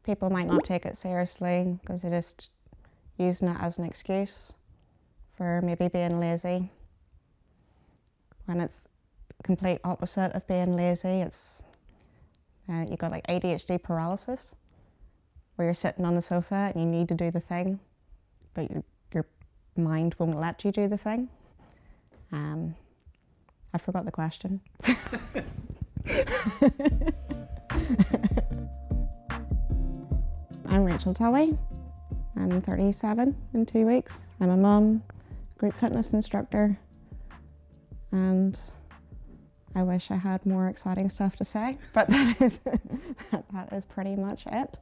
People might not take it seriously because they're just using it as an excuse for maybe being lazy, when it's complete opposite of being lazy. It's you've got like ADHD paralysis, where you're sitting on the sofa and you need to do the thing, but your mind won't let you do the thing. I forgot the question. I'm Rachel Tully. I'm 37 in 2 weeks. I'm a mum, group fitness instructor, and I wish I had more exciting stuff to say, but that is pretty much it.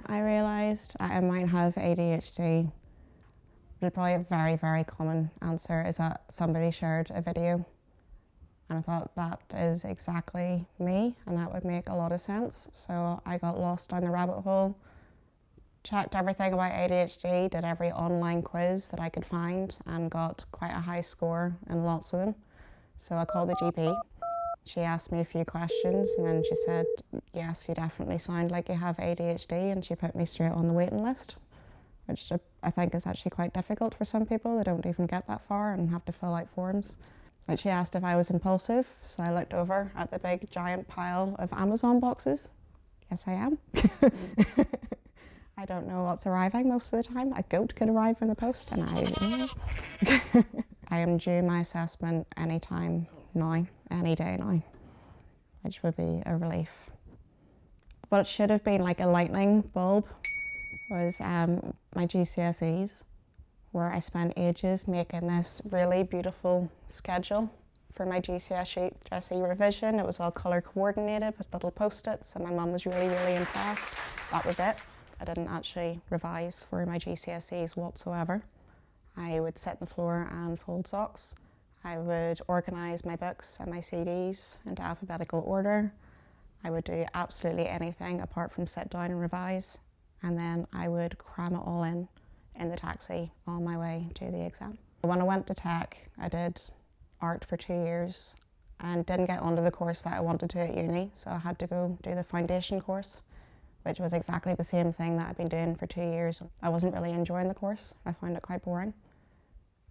I realised I might have ADHD, but probably a very, very common answer is that somebody shared a video, and I thought that is exactly me, and that would make a lot of sense. So I got lost down the rabbit hole, checked everything about ADHD, did every online quiz that I could find, and got quite a high score in lots of them. So I called the GP. She asked me a few questions, and then she said, yes, you definitely sound like you have ADHD, and she put me straight on the waiting list, which I think is actually quite difficult for some people. They don't even get that far and have to fill out forms. But she asked if I was impulsive, so I looked over at the big giant pile of Amazon boxes. Yes, I am. I don't know what's arriving most of the time. A goat could arrive in the post, and I am due my assessment anytime now, any day now, which would be a relief. What should have been like a lightning bulb was my GCSEs, where I spent ages making this really beautiful schedule for my GCSE revision. It was all colour coordinated with little post-its, and my mum was really, really impressed. That was it. I didn't actually revise for my GCSEs whatsoever. I would sit on the floor and fold socks. I would organise my books and my CDs into alphabetical order. I would do absolutely anything apart from sit down and revise, and then I would cram it all in the taxi on my way to the exam. When I went to tech, I did art for 2 years and didn't get onto the course that I wanted to at uni, so I had to go do the foundation course, which was exactly the same thing that I'd been doing for 2 years. I wasn't really enjoying the course. I found it quite boring.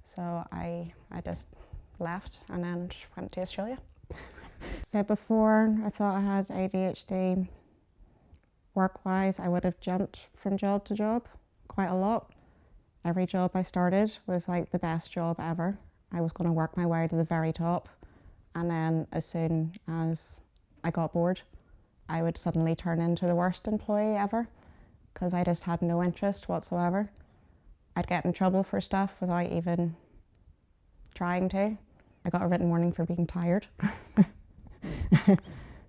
So I just left and then went to Australia. So before I thought I had ADHD, work-wise, I would have jumped from job to job quite a lot. Every job I started was like the best job ever. I was going to work my way to the very top, and then as soon as I got bored, I would suddenly turn into the worst employee ever because I just had no interest whatsoever. I'd get in trouble for stuff without even trying to. I got a written warning for being tired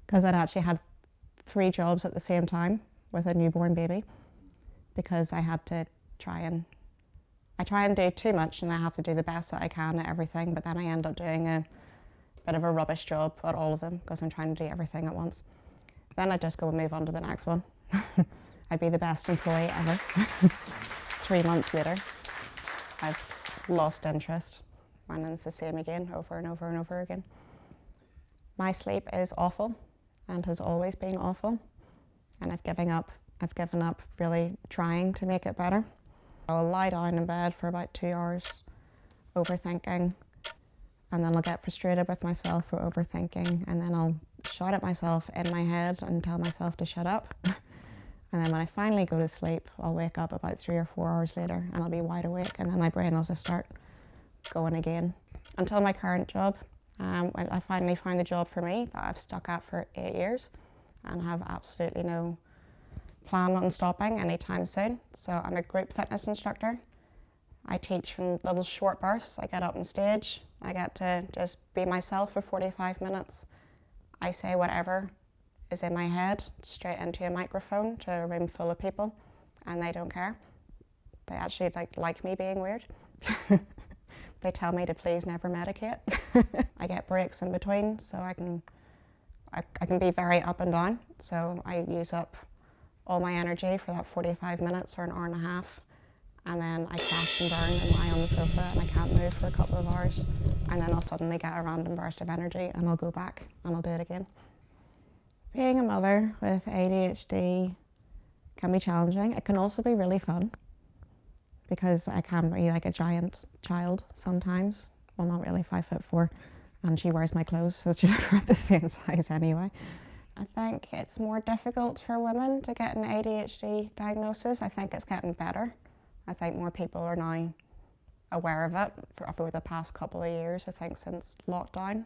because I'd actually had 3 jobs at the same time with a newborn baby, because I had to try and do too much, and I have to do the best that I can at everything, but then I end up doing a bit of a rubbish job at all of them because I'm trying to do everything at once. Then I'd just go and move on to the next one. I'd be the best employee ever. 3 months later, I've lost interest, and it's the same again, over and over and over again. My sleep is awful and has always been awful, and I've given up really trying to make it better. I'll lie down in bed for about 2 hours overthinking, and then I'll get frustrated with myself for overthinking, and then I'll shout at myself in my head and tell myself to shut up. And then when I finally go to sleep, I'll wake up about 3 or 4 hours later and I'll be wide awake, and then my brain will just start going again. Until my current job, I finally found the job for me that I've stuck at for 8 years and have absolutely no plan on stopping anytime soon. So I'm a group fitness instructor. I teach from little short bursts. I get up on stage. I get to just be myself for 45 minutes. I say whatever is in my head straight into a microphone to a room full of people, and they don't care. They actually like me being weird. They tell me to please never medicate. I get breaks in between, so I can be very up and down. So I use up all my energy for that 45 minutes or an hour and a half, and then I crash and burn and lie on the sofa and I can't move for a couple of hours, and then I'll suddenly get a random burst of energy and I'll go back and I'll do it again. Being a mother with ADHD can be challenging. It can also be really fun because I can be like a giant child sometimes. Well, not really, 5'4", and she wears my clothes, so she's around the same size anyway. I think it's more difficult for women to get an ADHD diagnosis. I think it's getting better. I think more people are now aware of it over the past couple of years. I think since lockdown,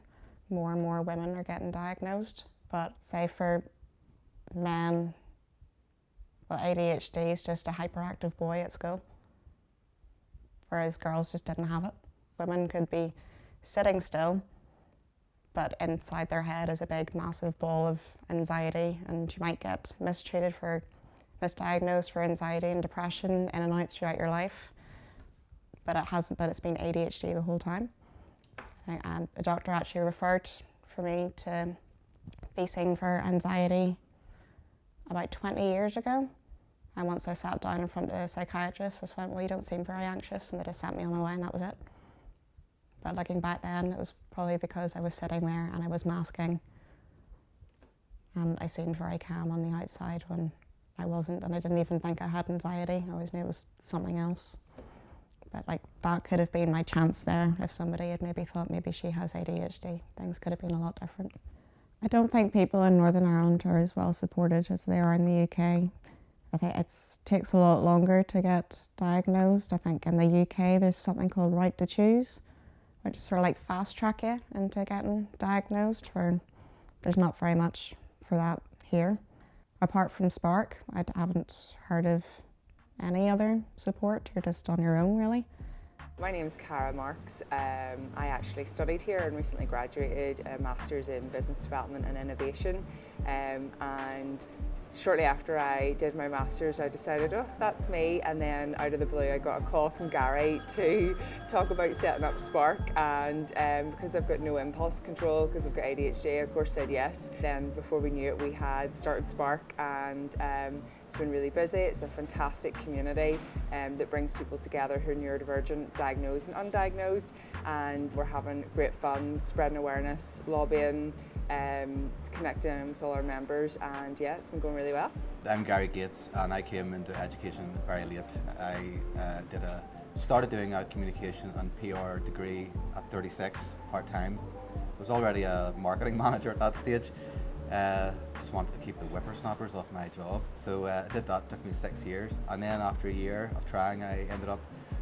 more and more women are getting diagnosed. But say for men, well, ADHD is just a hyperactive boy at school, whereas girls just didn't have it. Women could be sitting still, but inside their head is a big, massive ball of anxiety, and you might get misdiagnosed for anxiety and depression in and out throughout your life. But it's been ADHD the whole time. The doctor actually referred for me to be seen for anxiety about 20 years ago. And once I sat down in front of a psychiatrist, I just went, well, you don't seem very anxious, and they just sent me on my way, and that was it. But looking back then, it was probably because I was sitting there and I was masking. And I seemed very calm on the outside when I wasn't, and I didn't even think I had anxiety. I always knew it was something else. But like, that could have been my chance there. If somebody had maybe thought maybe she has ADHD, things could have been a lot different. I don't think people in Northern Ireland are as well supported as they are in the UK. I think it takes a lot longer to get diagnosed. I think in the UK there's something called Right to Choose, which is sort of like fast track you into getting diagnosed, where there's not very much for that here. Apart from Spark, I haven't heard of any other support. You're just on your own, really. My name's Cara. I actually studied here and recently graduated a Master's in Business Development and Innovation, and shortly after I did my Master's, I decided, oh, that's me, and then out of the blue I got a call from Gary to talk about setting up Spark, and because I've got no impulse control, because I've got ADHD, I of course said yes. Then before we knew it, we had started Spark, and it's been really busy. It's a fantastic community that brings people together who are neurodivergent, diagnosed and undiagnosed, and we're having great fun, spreading awareness, lobbying, connecting with all our members, and yeah, it's been going really well. I'm Gary Gates, and I came into education very late. I started doing a communication and PR degree at 36, part-time. I was already a marketing manager at that stage. Just wanted to keep the whippersnappers off my job, so I did that. It took me 6 years, and then after a year of trying, I ended up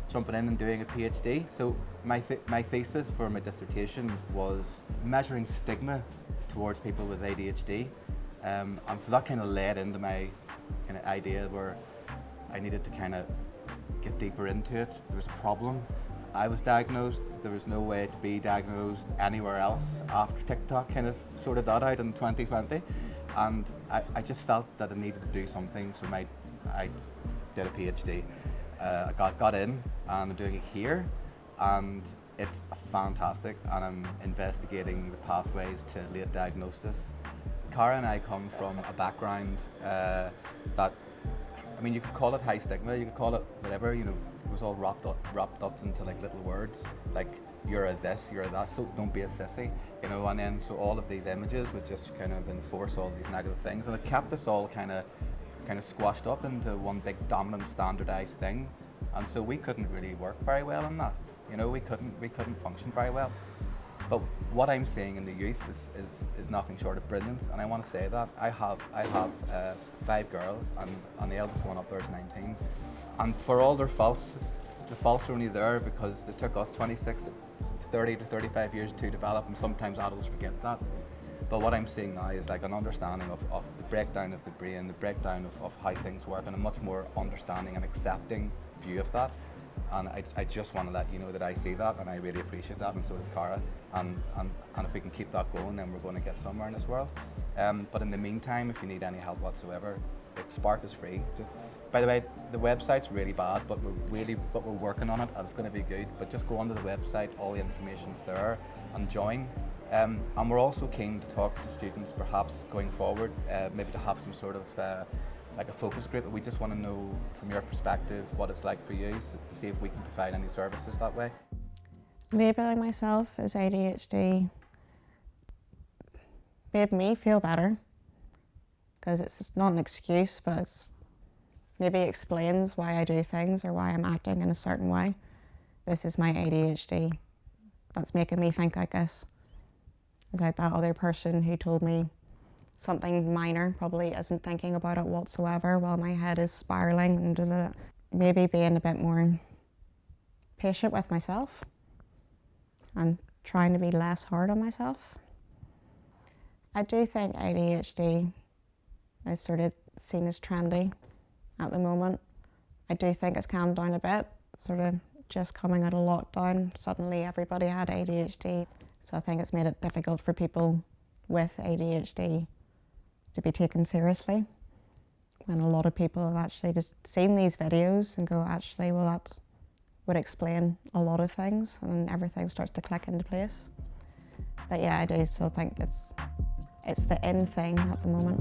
jumping in and doing a PhD. So my thesis for my dissertation was measuring stigma towards people with ADHD, and so that kind of led into my kind of idea where I needed to kind of get deeper into it. There was a problem. I was diagnosed. There was no way to be diagnosed anywhere else after TikTok kind of sorted that out in 2020, and I just felt that I needed to do something, so I did a PhD. I got in, and I'm doing it here, and it's fantastic, and I'm investigating the pathways to late diagnosis. Cara and I come from a background that, I mean, you could call it high stigma, you could call it whatever, you know, it was all wrapped up into like little words, like you're a this, you're a that, so don't be a sissy, you know, and then so all of these images would just kind of enforce all these negative things, and it kept us all kind of squashed up into one big dominant standardized thing, and so we couldn't really work very well in that. You know, we couldn't function very well. But what I'm seeing in the youth is nothing short of brilliance, and I want to say that I have 5 girls, and the eldest one up there is 19, and for all their faults, the faults are only there because it took us 26 to 30 to 35 years to develop, and sometimes adults forget that. But what I'm seeing now is like an understanding of the breakdown of the brain, the breakdown of how things work, and a much more understanding and accepting view of that. And I just want to let you know that I see that, and I really appreciate that, and so does Cara. And if we can keep that going, then we're going to get somewhere in this world. But in the meantime, if you need any help whatsoever, Spark is free. By the way, the website's really bad, but we're working on it, and it's going to be good. But just go onto the website, all the information's there, and join. And we're also keen to talk to students, perhaps going forward, maybe to have some sort of like a focus group. We just want to know from your perspective what it's like for you, so to see if we can provide any services that way. Labelling myself as ADHD made me feel better, because it's just not an excuse, but it's maybe explains why I do things or why I'm acting in a certain way. This is my ADHD that's making me think like this. It's like that other person who told me something minor probably isn't thinking about it whatsoever while my head is spiraling, and maybe being a bit more patient with myself and trying to be less hard on myself. I do think ADHD is sort of seen as trendy at the moment. I do think it's calmed down a bit, sort of just coming out of lockdown, suddenly everybody had ADHD. So I think it's made it difficult for people with ADHD to be taken seriously, when a lot of people have actually just seen these videos and go, actually, well, that would explain a lot of things, and then everything starts to click into place. But yeah, I do still think it's the in thing at the moment.